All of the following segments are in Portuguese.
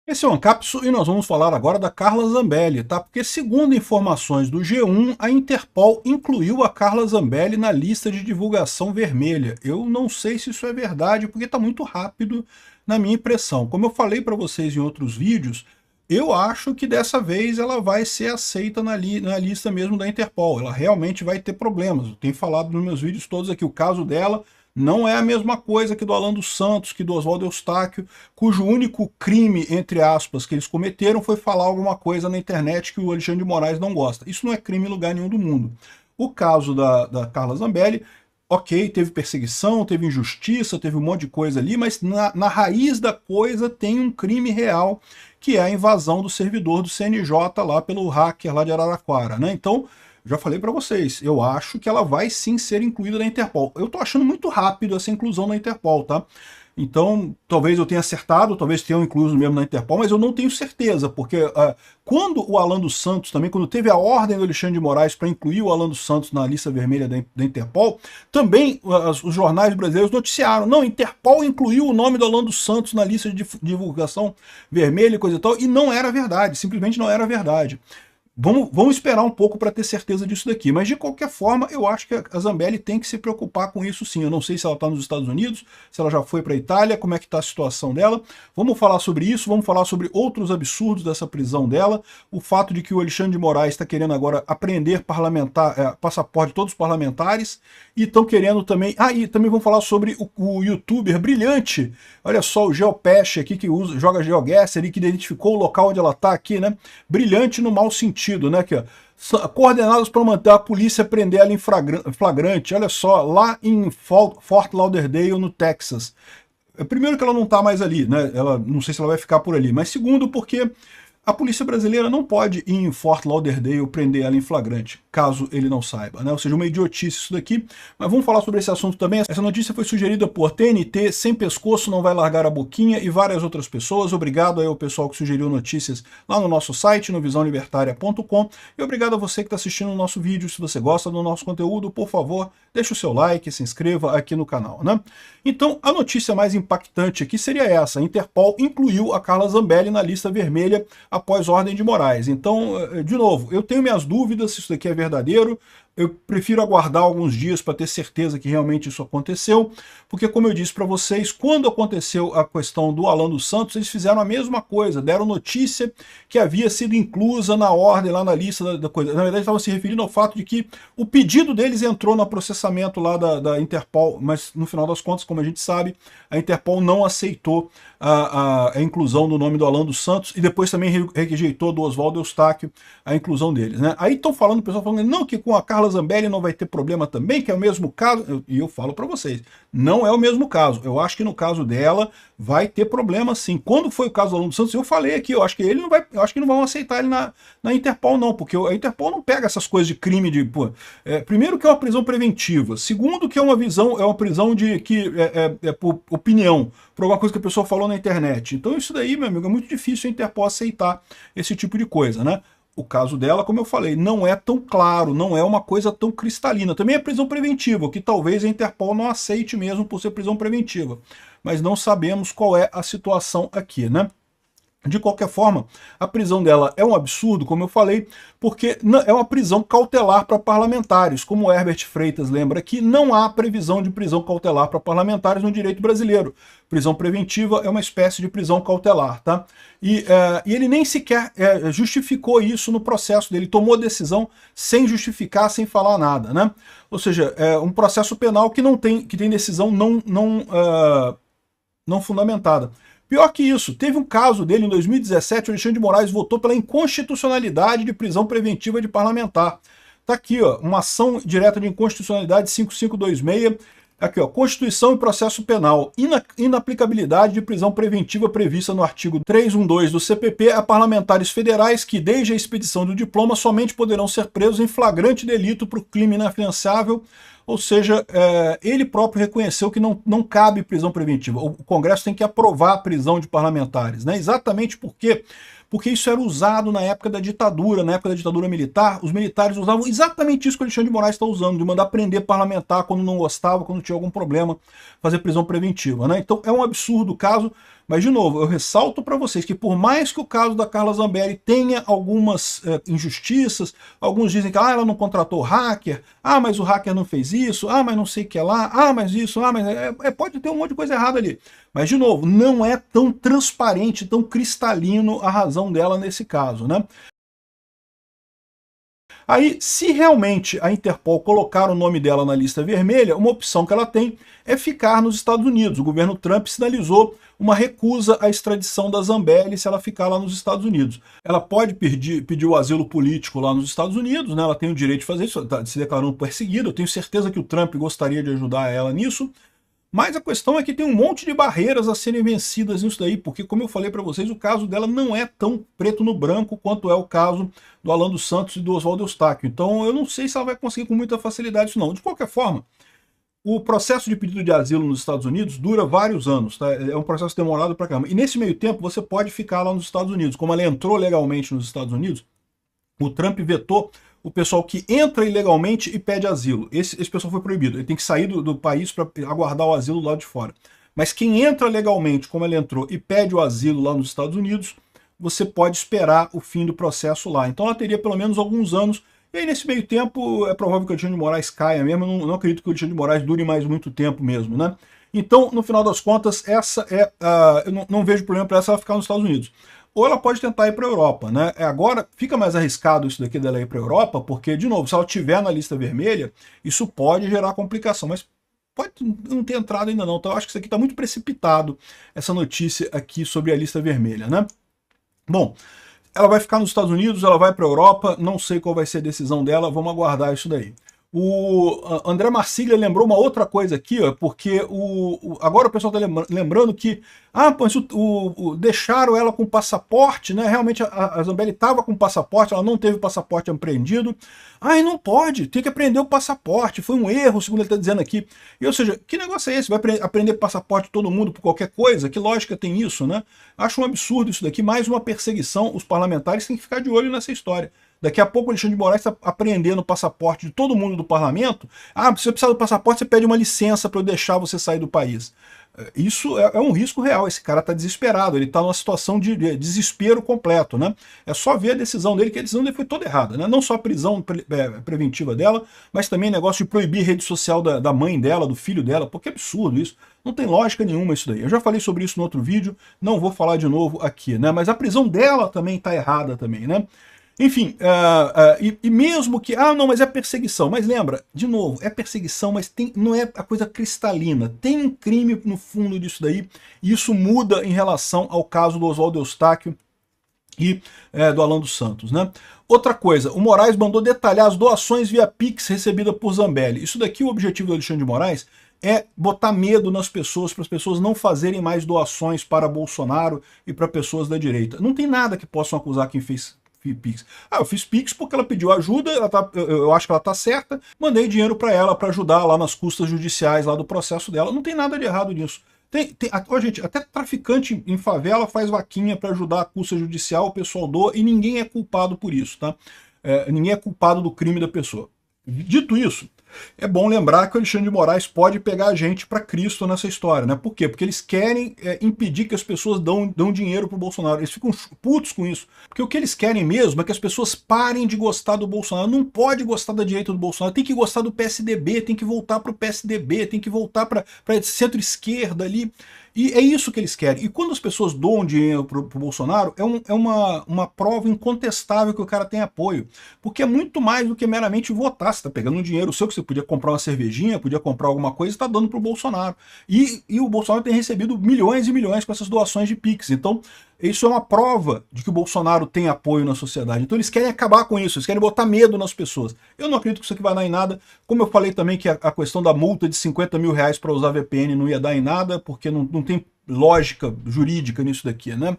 Esse é o Ancapsu e nós vamos falar agora da Carla Zambelli, tá? Porque segundo informações do G1, a Interpol incluiu a Carla Zambelli na lista de divulgação vermelha. Eu não sei se isso é verdade, porque está muito rápido na minha impressão. Como eu falei para vocês em outros vídeos, eu acho que dessa vez ela vai ser aceita na lista mesmo da Interpol. Ela realmente vai ter problemas. Eu tenho falado nos meus vídeos todos aqui, o caso dela não é a mesma coisa que do Alan dos Santos, que do Oswaldo Eustáquio, cujo único crime, entre aspas, que eles cometeram foi falar alguma coisa na internet que o Alexandre de Moraes não gosta. Isso não é crime em lugar nenhum do mundo. O caso da Carla Zambelli, ok, teve perseguição, teve injustiça, teve um monte de coisa ali, mas na raiz da coisa tem um crime real, que é a invasão do servidor do CNJ lá pelo hacker lá de Araraquara, né? Então, já falei para vocês, eu acho que ela vai sim ser incluída na Interpol. Eu tô achando muito rápido essa inclusão na Interpol, tá? Então, talvez eu tenha acertado, talvez tenham incluído mesmo na Interpol, mas eu não tenho certeza, porque quando o Alan dos Santos também, quando teve a ordem do Alexandre de Moraes para incluir o Alan dos Santos na lista vermelha da Interpol, também os jornais brasileiros noticiaram, não, Interpol incluiu o nome do Alan dos Santos na lista de divulgação vermelha e coisa e tal, e não era verdade, simplesmente não era verdade. Vamos esperar um pouco para ter certeza disso daqui, mas de qualquer forma eu acho que a Zambelli tem que se preocupar com isso sim. Eu não sei se ela está nos Estados Unidos, se ela já foi para a Itália, como é que está a situação dela. Vamos falar sobre isso, vamos falar sobre outros absurdos dessa prisão dela, o fato de que o Alexandre de Moraes está querendo agora apreender passaporte de todos os parlamentares, e estão querendo também... e também vamos falar sobre o youtuber brilhante, olha só, o Geopeche aqui, que joga GeoGuessr e que identificou o local onde ela está aqui, né? Brilhante no mau sentido, né? Aqui, ó. Coordenados para manter a polícia prender ela em flagrante, olha só, lá em Fort Lauderdale, no Texas. Primeiro que ela não está mais ali, né? Não sei se ela vai ficar por ali, mas segundo porque a polícia brasileira não pode ir em Fort Lauderdale prender ela em flagrante, caso ele não saiba, né? Ou seja, uma idiotice isso daqui. Mas vamos falar sobre esse assunto também. Essa notícia foi sugerida por TNT, Sem Pescoço Não Vai Largar a Boquinha e várias outras pessoas. Obrigado aí ao pessoal que sugeriu notícias lá no nosso site, no visãolibertaria.com. E obrigado a você que está assistindo o nosso vídeo. Se você gosta do nosso conteúdo, por favor, deixe o seu like, se inscreva aqui no canal, né? Então, a notícia mais impactante aqui seria essa. A Interpol incluiu a Carla Zambelli na lista vermelha após ordem de Moraes. Então, de novo, eu tenho minhas dúvidas se isso daqui é verdadeiro. Eu prefiro aguardar alguns dias para ter certeza que realmente isso aconteceu, porque como eu disse para vocês, quando aconteceu a questão do Alan dos Santos, eles fizeram a mesma coisa, deram notícia que havia sido inclusa na ordem, lá na lista da coisa. Na verdade, estavam se referindo ao fato de que o pedido deles entrou no processamento lá da Interpol, mas no final das contas, como a gente sabe, a Interpol não aceitou a inclusão do nome do Alan dos Santos e depois também rejeitou do Oswaldo Eustáquio a inclusão deles, né? Aí estão falando, o pessoal falando, não, que com a Carla Zambelli não vai ter problema também, que é o mesmo caso, e eu falo para vocês, não é o mesmo caso. Eu acho que no caso dela vai ter problema sim. Quando foi o caso do Alan dos Santos, eu falei aqui, eu acho que ele não vai, eu acho que não vão aceitar ele na Interpol não, porque a Interpol não pega essas coisas de crime de, primeiro que é uma prisão preventiva, segundo que é uma prisão de que é por opinião, por alguma coisa que a pessoa falou na internet. Então isso daí, meu amigo, é muito difícil a Interpol aceitar esse tipo de coisa, né? O caso dela, como eu falei, não é tão claro, não é uma coisa tão cristalina. Também é prisão preventiva, que talvez a Interpol não aceite mesmo por ser prisão preventiva. Mas não sabemos qual é a situação aqui, né? De qualquer forma, a prisão dela é um absurdo, como eu falei, porque é uma prisão cautelar para parlamentares. Como o Herbert Freitas lembra aqui, não há previsão de prisão cautelar para parlamentares no direito brasileiro. Prisão preventiva é uma espécie de prisão cautelar, tá? E ele nem sequer justificou isso no processo dele, tomou a decisão sem justificar, sem falar nada, né? Ou seja, é um processo penal que tem decisão não fundamentada. Pior que isso, teve um caso dele em 2017, o Alexandre de Moraes votou pela inconstitucionalidade de prisão preventiva de parlamentar. Tá aqui, ó, uma ação direta de inconstitucionalidade 5526, aqui, ó, Constituição e Processo Penal, inaplicabilidade de prisão preventiva prevista no artigo 312 do CPP a parlamentares federais que, desde a expedição do diploma, somente poderão ser presos em flagrante delito por crime inafiançável. Ou seja, ele próprio reconheceu que não cabe prisão preventiva. O Congresso tem que aprovar a prisão de parlamentares, né? Exatamente porque isso era usado na época da ditadura, militar, os militares usavam exatamente isso que o Alexandre de Moraes está usando, de mandar prender parlamentar quando não gostava, quando tinha algum problema, fazer prisão preventiva, né? Então é um absurdo o caso, Mas, de novo, eu ressalto para vocês que por mais que o caso da Carla Zambelli tenha algumas injustiças, alguns dizem que ela não contratou hacker, mas o hacker não fez isso, mas não sei o que lá, mas isso, mas... pode ter um monte de coisa errada ali. Mas, de novo, não é tão transparente, tão cristalino a razão dela nesse caso, né? Aí, se realmente a Interpol colocar o nome dela na lista vermelha, uma opção que ela tem é ficar nos Estados Unidos. O governo Trump sinalizou uma recusa à extradição da Zambelli se ela ficar lá nos Estados Unidos. Ela pode pedir o asilo político lá nos Estados Unidos, né? Ela tem o direito de fazer isso, está se declarando perseguida. Eu tenho certeza que o Trump gostaria de ajudar ela nisso. Mas a questão é que tem um monte de barreiras a serem vencidas nisso daí, porque, como eu falei para vocês, o caso dela não é tão preto no branco quanto é o caso do Alan dos Santos e do Oswaldo Eustáquio. Então eu não sei se ela vai conseguir com muita facilidade isso não. De qualquer forma, o processo de pedido de asilo nos Estados Unidos dura vários anos, tá? É um processo demorado para caramba. E nesse meio tempo você pode ficar lá nos Estados Unidos. Como ela entrou legalmente nos Estados Unidos, o Trump vetou o pessoal que entra ilegalmente e pede asilo. Esse pessoal foi proibido. Ele tem que sair do país para aguardar o asilo lá de fora. Mas quem entra legalmente, como ele entrou, e pede o asilo lá nos Estados Unidos, você pode esperar o fim do processo lá. Então ela teria pelo menos alguns anos. E aí, nesse meio tempo, é provável que o Alexandre de Moraes caia mesmo. Eu não acredito que o Alexandre de Moraes dure mais muito tempo mesmo, né? Então, no final das contas, essa é eu não vejo problema para ela ficar nos Estados Unidos. Ou ela pode tentar ir para a Europa, né? Agora fica mais arriscado isso daqui dela ir para a Europa, porque, de novo, se ela estiver na lista vermelha, isso pode gerar complicação, mas pode não ter entrado ainda não. Então eu acho que isso aqui está muito precipitado, essa notícia aqui sobre a lista vermelha, né? Bom, ela vai ficar nos Estados Unidos, ela vai para a Europa, não sei qual vai ser a decisão dela, vamos aguardar isso daí. O André Marsiglia lembrou uma outra coisa aqui, ó, porque agora o pessoal está lembrando que mas deixaram ela com passaporte, né? Realmente a Zambelli estava com passaporte, ela não teve o passaporte apreendido. E não pode, tem que apreender o passaporte, foi um erro, segundo ele está dizendo aqui. Ou seja, que negócio é esse? Vai aprender passaporte todo mundo por qualquer coisa? Que lógica tem isso, né? Acho um absurdo isso daqui, mais uma perseguição. Os parlamentares têm que ficar de olho nessa história. Daqui a pouco o Alexandre de Moraes está apreendendo o passaporte de todo mundo do parlamento. Se você precisar do passaporte, você pede uma licença para eu deixar você sair do país. Isso é um risco real. Esse cara está desesperado, ele está numa situação de desespero completo, né? É só ver a decisão dele, que a decisão dele foi toda errada, né? Não só a prisão preventiva dela, mas também o negócio de proibir rede social da mãe dela, do filho dela. Pô, que absurdo isso. Não tem lógica nenhuma isso daí. Eu já falei sobre isso no outro vídeo, não vou falar de novo aqui, né? Mas a prisão dela também está errada também, né? Enfim, e mesmo que... não, mas é perseguição. Mas lembra, de novo, é perseguição, mas não é a coisa cristalina. Tem um crime no fundo disso daí, e isso muda em relação ao caso do Oswaldo Eustáquio e do Alan dos Santos, né? Outra coisa, o Moraes mandou detalhar as doações via Pix recebida por Zambelli. Isso daqui, o objetivo do Alexandre de Moraes é botar medo nas pessoas, para as pessoas não fazerem mais doações para Bolsonaro e para pessoas da direita. Não tem nada que possam acusar quem fez Pix. Eu fiz Pix porque ela pediu ajuda, eu acho que ela tá certa, mandei dinheiro para ela para ajudar lá nas custas judiciais lá do processo dela. Não tem nada de errado nisso. Gente, até traficante em favela faz vaquinha para ajudar a custa judicial, o pessoal doa e ninguém é culpado por isso, tá? Ninguém é culpado do crime da pessoa. Dito isso, é bom lembrar que o Alexandre de Moraes pode pegar a gente para Cristo nessa história, né? Por quê? Porque eles querem impedir que as pessoas dão dinheiro pro Bolsonaro. Eles ficam putos com isso. Porque o que eles querem mesmo é que as pessoas parem de gostar do Bolsonaro. Não pode gostar da direita do Bolsonaro, tem que gostar do PSDB, tem que voltar pro PSDB, tem que voltar para centro-esquerda ali. E é isso que eles querem. E quando as pessoas doam dinheiro pro Bolsonaro, é uma prova incontestável que o cara tem apoio. Porque é muito mais do que meramente votar. Você está pegando um dinheiro seu que você podia comprar uma cervejinha, podia comprar alguma coisa e está dando pro Bolsonaro. E o Bolsonaro tem recebido milhões e milhões com essas doações de Pix. Então, isso é uma prova de que o Bolsonaro tem apoio na sociedade. Então eles querem acabar com isso, eles querem botar medo nas pessoas. Eu não acredito que isso aqui vai dar em nada. Como eu falei também que a questão da multa de 50 mil reais para usar VPN não ia dar em nada, porque não tem lógica jurídica nisso daqui, né?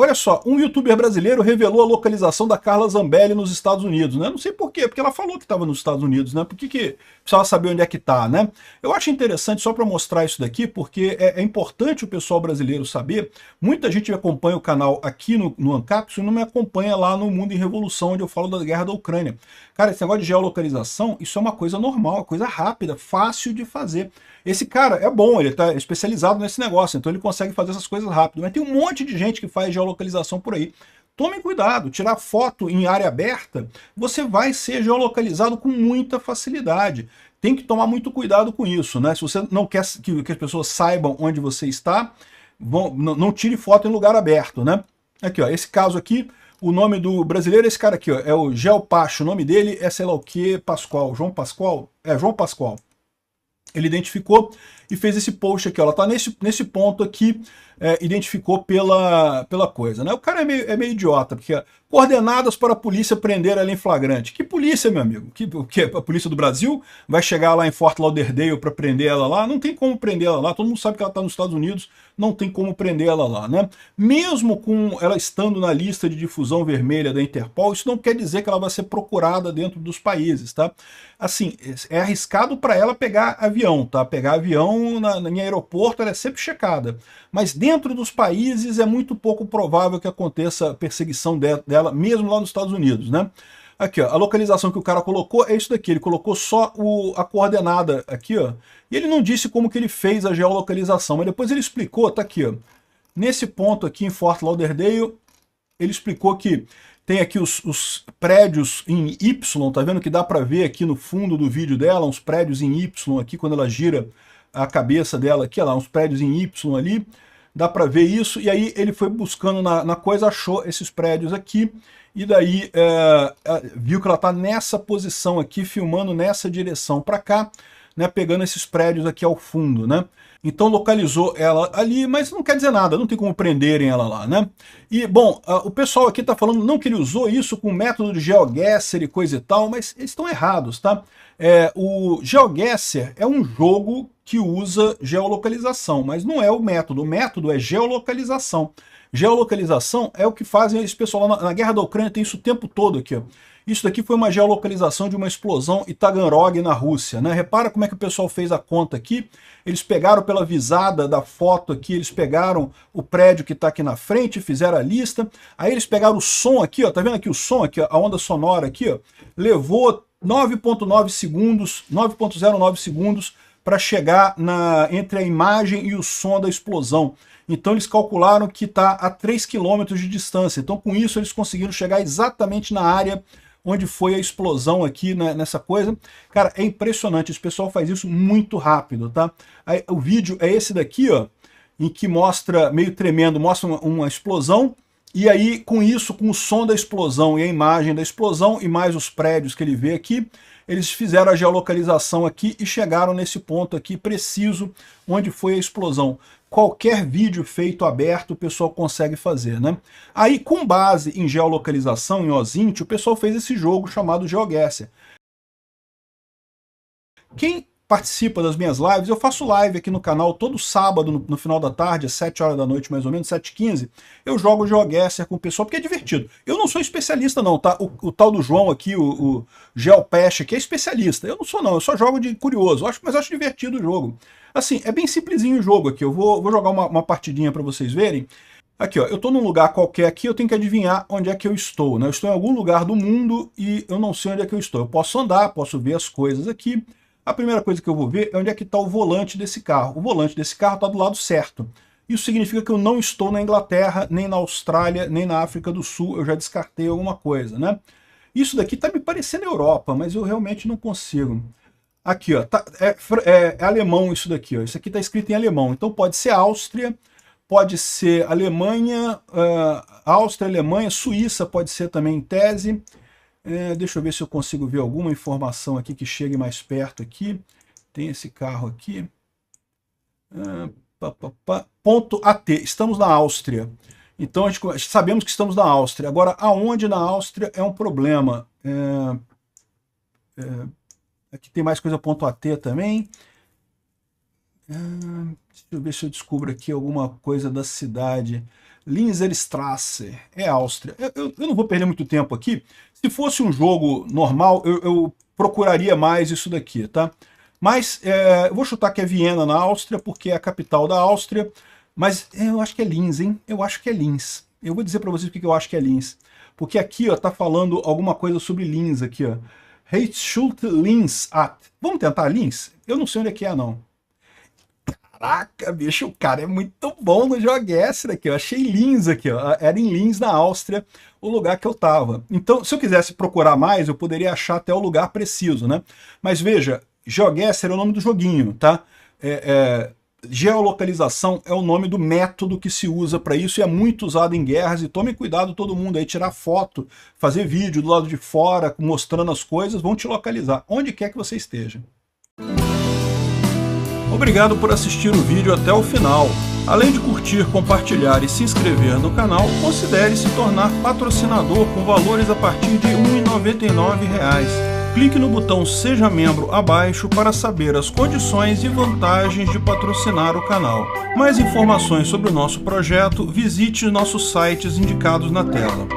olha só, um youtuber brasileiro revelou a localização da Carla Zambelli nos Estados Unidos, né? Não sei por quê, porque ela falou que estava nos Estados Unidos, né? Por que precisava saber onde é que tá, né? Eu acho interessante só para mostrar isso daqui, porque é importante o pessoal brasileiro saber. Muita gente acompanha o canal aqui no Ancapsu e não me acompanha lá no Mundo em Revolução, onde eu falo da guerra da Ucrânia. Cara, esse negócio de geolocalização, isso é uma coisa normal, uma coisa rápida, fácil de fazer. Esse cara é bom, ele está especializado nesse negócio, então ele consegue fazer essas coisas rápido. Mas tem um monte de gente que faz geolocalização por aí. Tomem cuidado, tirar foto em área aberta, você vai ser geolocalizado com muita facilidade. Tem que tomar muito cuidado com isso, né? Se você não quer que as pessoas saibam onde você está, não tire foto em lugar aberto, né? Aqui, ó, esse caso aqui, o nome do brasileiro é esse cara aqui, ó, é o Geopacho, o nome dele é sei lá o que, Pascoal, João Pascoal? É, João Pascoal. Ele identificou e fez esse post aqui, ó, ela tá nesse ponto aqui, identificou pela coisa, né? O cara é meio idiota, porque coordenadas para a polícia prender ela em flagrante. Que polícia, meu amigo? Que a polícia do Brasil vai chegar lá em Fort Lauderdale para prender ela lá? Não tem como prender ela lá, todo mundo sabe que ela está nos Estados Unidos, não tem como prender ela lá, né? Mesmo com ela estando na lista de difusão vermelha da Interpol, isso não quer dizer que ela vai ser procurada dentro dos países, tá? Assim, é arriscado para ela pegar avião, tá? Pegar avião em aeroporto, ela é sempre checada. Mas dentro dos países é muito pouco provável que aconteça perseguição dela, mesmo lá nos Estados Unidos, né? Aqui, ó, a localização que o cara colocou é isso daqui, ele colocou só a coordenada aqui, ó, e ele não disse como que ele fez a geolocalização, mas depois ele explicou, tá aqui, ó, nesse ponto aqui em Fort Lauderdale, ele explicou que tem aqui os prédios em Y, tá vendo que dá para ver aqui no fundo do vídeo dela, uns prédios em Y aqui, quando ela gira a cabeça dela aqui, olha lá, uns prédios em Y ali, dá para ver isso, e aí ele foi buscando na coisa, achou esses prédios aqui, e daí viu que ela está nessa posição aqui, filmando nessa direção para cá, né, pegando esses prédios aqui ao fundo, né? Então localizou ela ali, mas não quer dizer nada, não tem como prenderem ela lá, né? E, bom, o pessoal aqui está falando não que ele usou isso com método de GeoGuessr e coisa e tal, mas eles estão errados, tá? O GeoGuessr é um jogo que usa geolocalização, mas não é o método é geolocalização. Geolocalização é o que fazem esse pessoal lá na guerra da Ucrânia, tem isso o tempo todo aqui, ó. Isso daqui foi uma geolocalização de uma explosão em Taganrog, na Rússia, né? Repara como é que o pessoal fez a conta aqui. Eles pegaram pela visada da foto aqui, eles pegaram o prédio que está aqui na frente, fizeram a lista. Aí eles pegaram o som aqui, ó, tá vendo aqui o som aqui, ó, a onda sonora aqui, ó, levou 9,9 segundos, 9,09 segundos para chegar entre a imagem e o som da explosão. Então eles calcularam que está a 3 km de distância. Então com isso eles conseguiram chegar exatamente na área onde foi a explosão aqui, né, nessa coisa. Cara, é impressionante, esse pessoal faz isso muito rápido, tá? Aí, o vídeo é esse daqui, ó, em que mostra, meio tremendo, mostra uma explosão, e aí com isso, com o som da explosão e a imagem da explosão, e mais os prédios que ele vê aqui, eles fizeram a geolocalização aqui e chegaram nesse ponto aqui preciso onde foi a explosão. Qualquer vídeo feito aberto o pessoal consegue fazer, né? Aí, com base em geolocalização, em OSINT, o pessoal fez esse jogo chamado GeoGuessr. Quem participa das minhas lives, eu faço live aqui no canal todo sábado, no final da tarde, às 7 horas da noite, mais ou menos, 7h15, eu jogo GeoGuessr com o pessoal, porque é divertido. Eu não sou especialista não, tá? O tal do João aqui, o Geopest, que é especialista. Eu não sou não, eu só jogo de curioso, mas acho divertido o jogo. Assim, é bem simplesinho o jogo aqui, eu vou jogar uma partidinha para vocês verem. Aqui, ó, eu estou num lugar qualquer aqui, eu tenho que adivinhar onde é que eu estou, né? Eu estou em algum lugar do mundo e eu não sei onde é que eu estou. Eu posso andar, posso ver as coisas aqui. A primeira coisa que eu vou ver é onde é que está o volante desse carro. O volante desse carro está do lado certo. Isso significa que eu não estou na Inglaterra, nem na Austrália, nem na África do Sul. Eu já descartei alguma coisa, né? Isso daqui está me parecendo Europa, mas eu realmente não consigo. Aqui, ó, é alemão isso daqui, ó. Isso aqui está escrito em alemão. Então pode ser Áustria, pode ser Alemanha, Áustria, Alemanha, Suíça pode ser também em tese. Deixa eu ver se eu consigo ver alguma informação aqui que chegue mais perto aqui. Tem esse carro aqui. Ponto AT, estamos na Áustria. Então sabemos que estamos na Áustria. Agora, aonde na Áustria é um problema. Aqui tem mais coisa ponto AT também. Deixa eu ver se eu descubro aqui alguma coisa da cidade. Linzerstrasse, é Áustria. Eu não vou perder muito tempo aqui. Se fosse um jogo normal, eu procuraria mais isso daqui, tá? Mas eu vou chutar que é Viena, na Áustria, porque é a capital da Áustria. Mas eu acho que é Linz, hein? Eu acho que é Linz. Eu vou dizer para vocês porque eu acho que é Linz. Porque aqui, ó, tá falando alguma coisa sobre Linz aqui, ó. Reichsschule Linz at. Vamos tentar Linz? Eu não sei onde é que é, não. Caraca, bicho, o cara é muito bom no GeoGuessr aqui. Eu achei Linz aqui, ó. Era em Linz, na Áustria, o lugar que eu tava. Então, se eu quisesse procurar mais, eu poderia achar até o lugar preciso, né? Mas veja, GeoGuessr é o nome do joguinho, tá? Geolocalização é o nome do método que se usa para isso e é muito usado em guerras. E tome cuidado todo mundo aí, tirar foto, fazer vídeo do lado de fora, mostrando as coisas, vão te localizar, onde quer que você esteja. Obrigado por assistir o vídeo até o final. Além de curtir, compartilhar e se inscrever no canal, considere se tornar patrocinador com valores a partir de R$ 1,99. Clique no botão Seja Membro abaixo para saber as condições e vantagens de patrocinar o canal. Mais informações sobre o nosso projeto, visite nossos sites indicados na tela.